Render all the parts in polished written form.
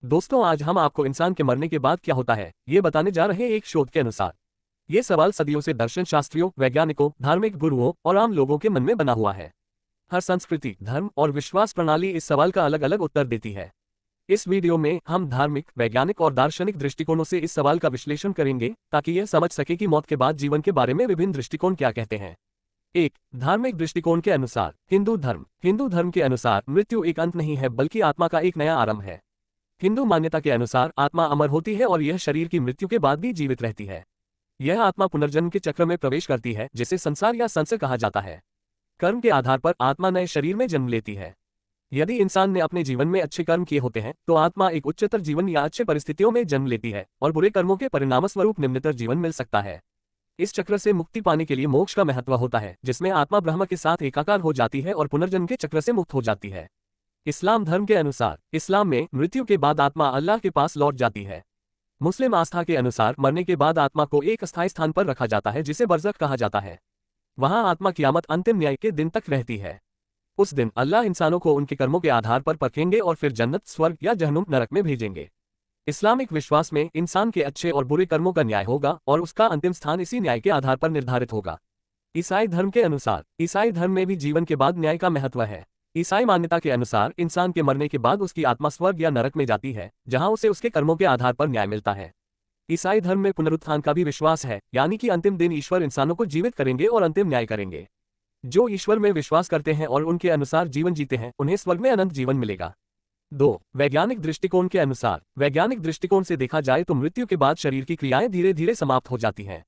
दोस्तों, आज हम आपको इंसान के मरने के बाद क्या होता है ये बताने जा रहे हैं। एक शोध के अनुसार ये सवाल सदियों से दर्शन शास्त्रियों, वैज्ञानिकों, धार्मिक गुरुओं और आम लोगों के मन में बना हुआ है। हर संस्कृति, धर्म और विश्वास प्रणाली इस सवाल का अलग अलग उत्तर देती है। इस वीडियो में हम धार्मिक, वैज्ञानिक और दार्शनिक दृष्टिकोणों से इस सवाल का विश्लेषण करेंगे ताकि यह समझ सके कि मौत के बाद जीवन के बारे में विभिन्न दृष्टिकोण क्या कहते हैं। एक, धार्मिक दृष्टिकोण के अनुसार हिंदू धर्म के अनुसार मृत्यु एक अंत नहीं है बल्कि आत्मा का एक नया आरंभ है। हिंदू मान्यता के अनुसार आत्मा अमर होती है और यह शरीर की मृत्यु के बाद भी जीवित रहती है। यह आत्मा पुनर्जन्म के चक्र में प्रवेश करती है जिसे संसार या संसर्ग कहा जाता है। कर्म के आधार पर आत्मा नए शरीर में जन्म लेती है। यदि इंसान ने अपने जीवन में अच्छे कर्म किए होते हैं तो आत्मा एक उच्चतर जीवन या अच्छे परिस्थितियों में जन्म लेती है और बुरे कर्मों के परिणामस्वरूप निम्नतर जीवन मिल सकता है। इस चक्र से मुक्ति पाने के लिए मोक्ष का महत्व होता है, जिसमें आत्मा ब्रह्म के साथ एकाकार हो जाती है और पुनर्जन्म के चक्र से मुक्त हो जाती है। इस्लाम धर्म के अनुसार इस्लाम में मृत्यु के बाद आत्मा अल्लाह के पास लौट जाती है। मुस्लिम आस्था के अनुसार मरने के बाद आत्मा को एक अस्थायी स्थान पर रखा जाता है जिसे बरज़ख कहा जाता है। वहां आत्मा कियामत अंतिम न्याय के दिन तक रहती है। उस दिन अल्लाह इंसानों को उनके कर्मों के आधार पर परखेंगे और फिर जन्नत, स्वर्ग या जहन्नुम, नरक में भेजेंगे। इस्लामिक विश्वास में इंसान के अच्छे और बुरे कर्मों का न्याय होगा और उसका अंतिम स्थान इसी न्याय के आधार पर निर्धारित होगा। ईसाई धर्म के अनुसार ईसाई धर्म में भी जीवन के बाद न्याय का महत्व है। ईसाई मान्यता के अनुसार इंसान के मरने के बाद उसकी आत्मा स्वर्ग या नरक में जाती है, जहां उसे उसके कर्मों के आधार पर न्याय मिलता है। ईसाई धर्म में पुनरुत्थान का भी विश्वास है, यानी कि अंतिम दिन ईश्वर इंसानों को जीवित करेंगे और अंतिम न्याय करेंगे। जो ईश्वर में विश्वास करते हैं और उनके अनुसार जीवन जीते हैं उन्हें स्वर्ग में अनंत जीवन मिलेगा। 2. वैज्ञानिक दृष्टिकोण के अनुसार वैज्ञानिक दृष्टिकोण से देखा जाए तो मृत्यु के बाद शरीर की क्रियाएं धीरे धीरे समाप्त हो जाती हैं।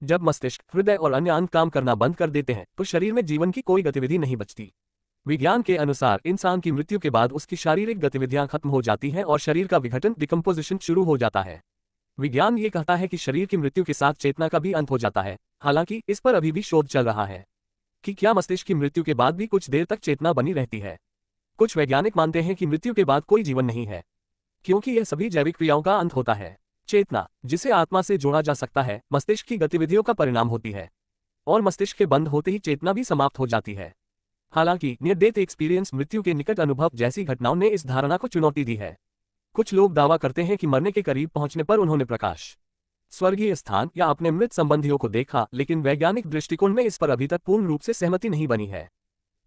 जब मस्तिष्क, हृदय और अन्य अंग काम करना बंद कर देते हैं तो शरीर में जीवन की कोई गतिविधि नहीं बचती। विज्ञान के अनुसार इंसान की मृत्यु के बाद उसकी शारीरिक गतिविधियां खत्म हो जाती हैं और शरीर का विघटन, डिकम्पोजिशन शुरू हो जाता है। विज्ञान ये कहता है कि शरीर की मृत्यु के साथ चेतना का भी अंत हो जाता है। हालांकि इस पर अभी भी शोध चल रहा है कि क्या मस्तिष्क की मृत्यु के बाद भी कुछ देर तक चेतना बनी रहती है। कुछ वैज्ञानिक मानते हैं कि मृत्यु के बाद कोई जीवन नहीं है, क्योंकि यह सभी जैविक क्रियाओं का अंत होता है। चेतना, जिसे आत्मा से जोड़ा जा सकता है, मस्तिष्क की गतिविधियों का परिणाम होती है और मस्तिष्क के बंद होते ही चेतना भी समाप्त हो जाती है। हालांकि नियर डेथ एक्सपीरियंस, मृत्यु के निकट अनुभव जैसी घटनाओं ने इस धारणा को चुनौती दी है। कुछ लोग दावा करते हैं कि मरने के करीब पहुंचने पर उन्होंने प्रकाश, स्वर्गीय स्थान या अपने मृत संबंधियों को देखा, लेकिन वैज्ञानिक दृष्टिकोण में इस पर अभी तक पूर्ण रूप से सहमति नहीं बनी है।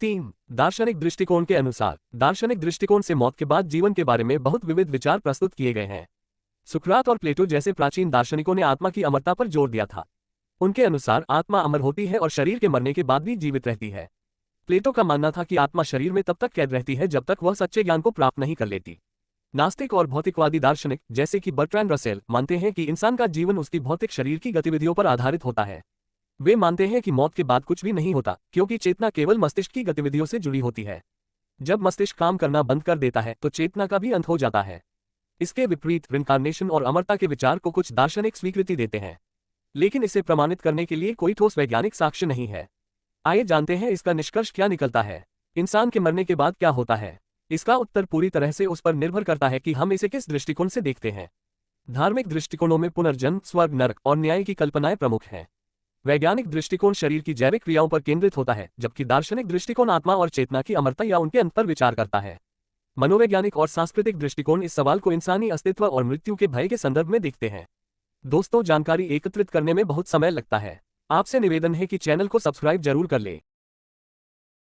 3. दार्शनिक दृष्टिकोण के अनुसार दार्शनिक दृष्टिकोण से मौत के बाद जीवन के बारे में बहुत विविध विचार प्रस्तुत किए गए हैं। सुकरात और प्लेटो जैसे प्राचीन दार्शनिकों ने आत्मा की अमरता पर जोर दिया था। उनके अनुसार आत्मा अमर होती है और शरीर के मरने के बाद भी जीवित रहती है। प्लेटो का मानना था कि आत्मा शरीर में तब तक कैद रहती है जब तक वह सच्चे ज्ञान को प्राप्त नहीं कर लेती। नास्तिक और भौतिकवादी दार्शनिक जैसे कि बर्ट्रैंड रसेल मानते हैं कि इंसान का जीवन उसकी भौतिक शरीर की गतिविधियों पर आधारित होता है। वे मानते हैं कि मौत के बाद कुछ भी नहीं होता, क्योंकि चेतना केवल मस्तिष्क की गतिविधियों से जुड़ी होती है। जब मस्तिष्क काम करना बंद कर देता है तो चेतना का भी अंत हो जाता है। इसके विपरीत रिनकार्नेशन और अमरता के विचार को कुछ दार्शनिक स्वीकृति देते हैं, लेकिन इसे प्रमाणित करने के लिए कोई ठोस वैज्ञानिक साक्ष्य नहीं है। आइए जानते हैं इसका निष्कर्ष क्या निकलता है। इंसान के मरने के बाद क्या होता है? इसका उत्तर पूरी तरह से उस पर निर्भर करता है कि हम इसे किस दृष्टिकोण से देखते हैं। धार्मिक दृष्टिकोणों में पुनर्जन्म, स्वर्ग, नरक और न्याय की कल्पनाएं प्रमुख हैं। वैज्ञानिक दृष्टिकोण शरीर की जैविक क्रियाओं पर केंद्रित होता है, जबकि दार्शनिक दृष्टिकोण आत्मा और चेतना की अमरता या उनके अंत पर विचार करता है। मनोवैज्ञानिक और सांस्कृतिक दृष्टिकोण इस सवाल को इंसानी अस्तित्व और मृत्यु के भय के संदर्भ में देखते हैं। दोस्तों, जानकारी एकत्रित करने में बहुत समय लगता है। आपसे निवेदन है कि चैनल को सब्सक्राइब जरूर कर ले।